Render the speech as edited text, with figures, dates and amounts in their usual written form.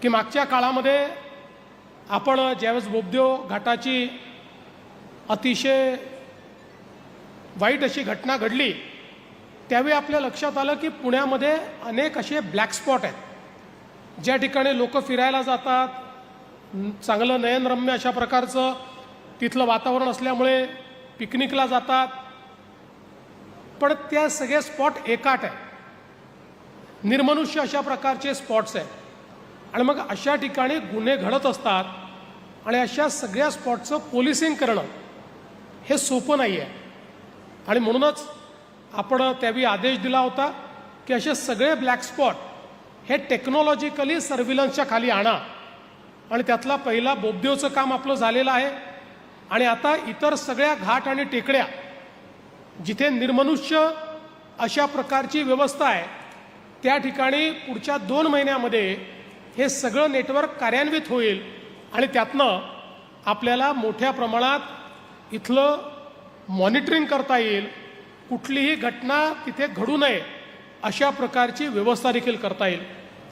की मागच्या काळामध्ये आपण ज्यावेळेस बोबदेव घाटाची अतिशय वाईट अशी घटना घडली त्यावेळी आपल्या लक्षात आलं की पुण्यामध्ये अनेक असे ब्लॅक स्पॉट आहेत ज्या ठिकाणी लोक फिरायला जातात, चांगलं नयनरम्य अशा प्रकारचं तिथलं वातावरण असल्यामुळे पिकनिकला जातात, पण त्या सगळे स्पॉट एकाट आहे, निर्मनुष्य अशा प्रकारचे स्पॉट्स आहेत आणि मग अशा ठिकाणी गुन्हे घडत असतात आणि अशा सगळ्या स्पॉटचं पोलिसिंग करणं हे सोपं नाही आहे आणि म्हणूनच आपण त्यावेळी आदेश दिला होता की असे सगळे ब्लॅक स्पॉट हे टेक्नॉलॉजिकली सर्व्हिलन्सच्या खाली आणा आणि त्यातला पहिला बोबदेवचं काम आपलं झालेलं आहे आणि आता इतर सगळ्या घाट आणि टेकड्या जिथे निर्मनुष्य अशा प्रकारची व्यवस्था आहे त्या ठिकाणी पुढच्या 2 महिन्यामध्ये हे सगळं नेटवर्क कार्यान्वित होईल आणि त्यातनं आपल्याला मोठ्या प्रमाणात इथलं मॉनिटरिंग करता येईल, कुठलीही घटना तिथे घडू नये अशा प्रकारची व्यवस्था देखील करता येईल।